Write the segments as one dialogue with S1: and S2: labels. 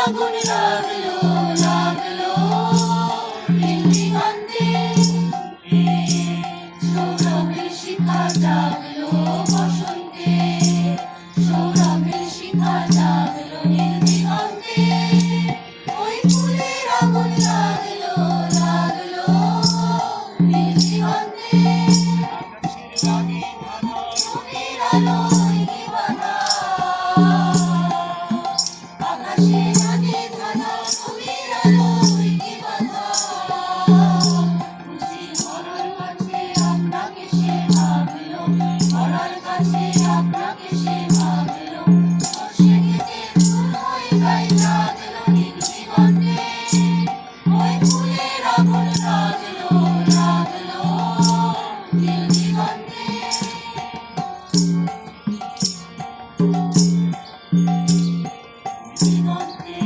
S1: আগুন লাগলো লাগলো নীল দিগন্তে, সৌরভের শিখা জাগলো বসন্তে, সৌরভের শিখা জাগলো নীল দিগন্তে, ওই ফুলের আগুন লাগলো লাগলো নীল দিগন্তে, নদীর আলোয় কি বাধা, আকাশে নদী ধাঁধা, নদীর আলোয় কি বাধা, বুঝি মরার কাছে আপনাকে সে ভাবলো, মরার কাছে আপনাকে সে ভাবলো, সর্ষে খেতে ফুল হয়ে গায়ে লাগলো নীল দিগন্তে, ওই ফুলের আগুন লাগলো লাগলো নীল দিগন্তে। দিগন্তে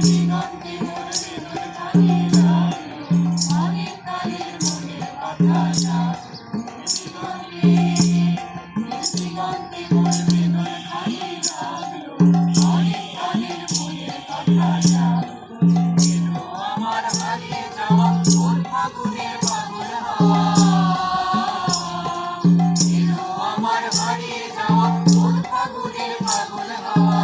S1: দিগন্তে মোর বেদন ভাঙে লাগলো, অনেক কালের মনের কথা জাগলো, দিগন্তে দিগন্তে মোর বেদন ভাঙে লাগলো, অনেক কালের মনের কথা জাগলো, এলো আমার হারিয়ে যাওয়া কোন ফাগুনের পাগল হাওয়া, এলো আমার হারিয়ে যাওয়া কোন ফাগুনের পাগল হাওয়া,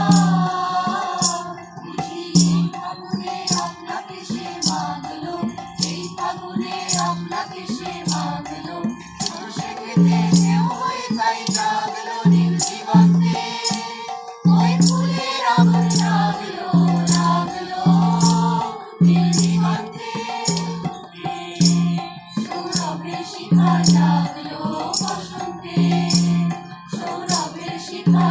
S1: বুঝি এই ফাগুনে আপনাকে সে মাগলো, এই ফাগুনে আপনাকে সে মাগলো, সর্ষে খেতে কেউ হয়ে তাই জাগলো নীল দিগন্তে, ওই ফুলের আগুন লাগলো লাগলো নীল দিগন্তে, সৌরভের শিখা জাগলো বসন্তে, সৌরভের শিখা